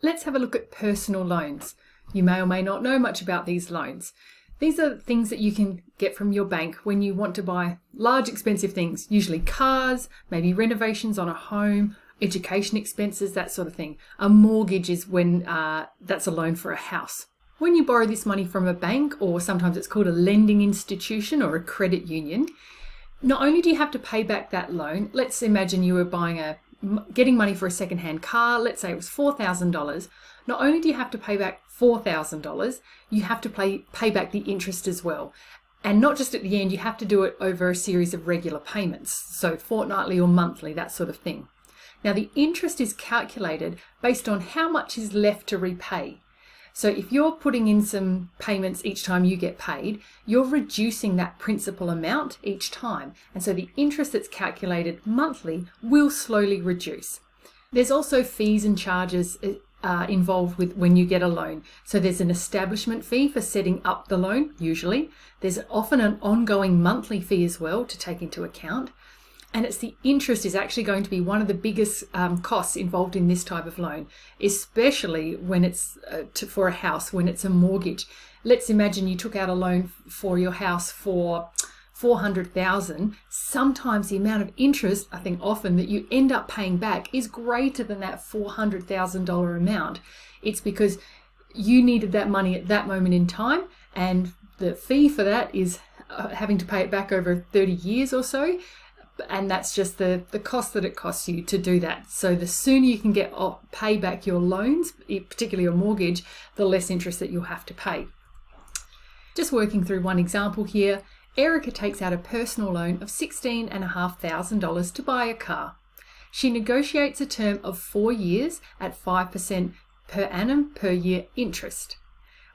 Let's have a look at personal loans. You may or may not know much about these loans. These are things that you can get from your bank when you want to buy large expensive things, usually cars, maybe renovations on a home, education expenses, that sort of thing. A mortgage is when that's a loan for a house. When you borrow this money from a bank, or sometimes it's called a lending institution or a credit union, not only do you have to pay back that loan, let's imagine you were getting money for a second-hand car, let's say it was $4,000. Not only do you have to pay back $4,000, you have to pay back the interest as well. And not just at the end, you have to do it over a series of regular payments, so fortnightly or monthly, that sort of thing. Now, the interest is calculated based on how much is left to repay. So if you're putting in some payments each time you get paid, you're reducing that principal amount each time. And so the interest that's calculated monthly will slowly reduce. There's also fees and charges involved with when you get a loan. So there's an establishment fee for setting up the loan, usually. There's often an ongoing monthly fee as well to take into account. And it's the interest is actually going to be one of the biggest costs involved in this type of loan, especially when it's for a house, when it's a mortgage. Let's imagine you took out a loan for your house for $400,000. Sometimes the amount of interest, I think often, that you end up paying back is greater than that $400,000 amount. It's because you needed that money at that moment in time, and the fee for that is having to pay it back over 30 years or so. And that's just the cost that it costs you to do that. So the sooner you can pay back your loans, particularly your mortgage, the less interest that you'll have to pay. Just working through one example here, Erica takes out a personal loan of $16,500 to buy a car. She negotiates a term of 4 years at 5% per annum per year interest.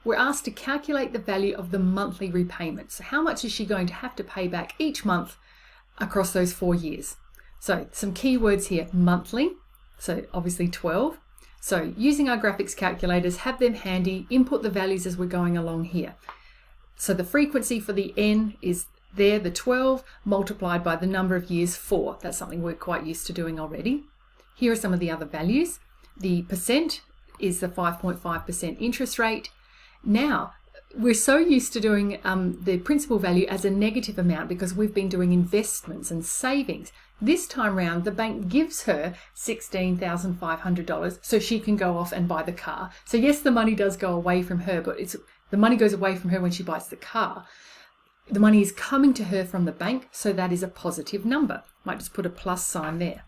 We're asked to calculate the value of the monthly repayments. So how much is she going to have to pay back each month across those 4 years? So some key words here: monthly, so obviously 12. So using our graphics calculators, have them handy, input the values as we're going along here. So the frequency for the N is there, the 12, multiplied by the number of years, 4. That's something we're quite used to doing already. Here are some of the other values. The percent is the 5.5% interest rate. Now, we're so used to doing the principal value as a negative amount because we've been doing investments and savings. This time round, the bank gives her $16,500 so she can go off and buy the car. So yes, the money does go away from her, but the money goes away from her when she buys the car. The money is coming to her from the bank, so that is a positive number. Might just put a plus sign there.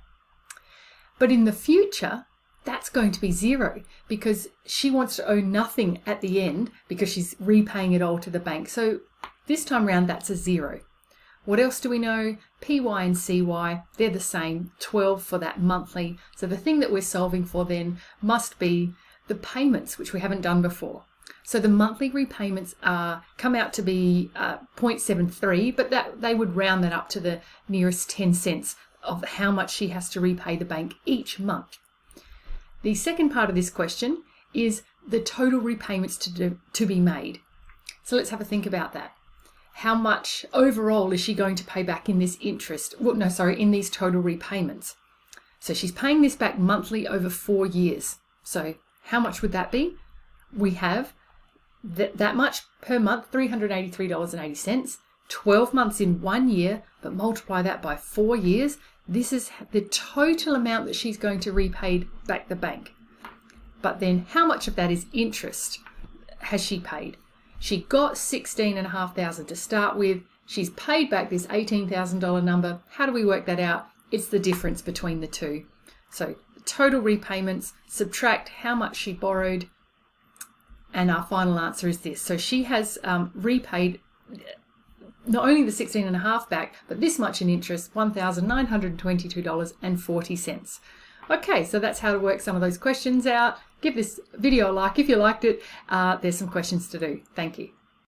But in the future, that's going to be 0 because she wants to owe nothing at the end because she's repaying it all to the bank. So this time round, that's a 0. What else do we know? PY and CY, they're the same, 12 for that monthly. So the thing that we're solving for then must be the payments, which we haven't done before. So the monthly repayments come out to be 0.73, but they would round that up to the nearest 10 cents of how much she has to repay the bank each month. The second part of this question is the total repayments to be made. So let's have a think about that. How much overall is she going to pay back in this interest? Well, no, sorry, in these total repayments. So she's paying this back monthly over 4 years. So how much would that be? We have that much per month, $383.80, 12 months in 1 year, but multiply that by 4 years. This is the total amount that she's going to repay back the bank. But then how much of that is interest has she paid? She got $16,500 to start with. She's paid back this $18,000 number. How do we work that out? It's the difference between the two. So total repayments, subtract how much she borrowed, and our final answer is this. So she has repaid not only the $16,500 back, but this much in interest, $1,922.40. Okay, so that's how to work some of those questions out. Give this video a like if you liked it. There's some questions to do. Thank you.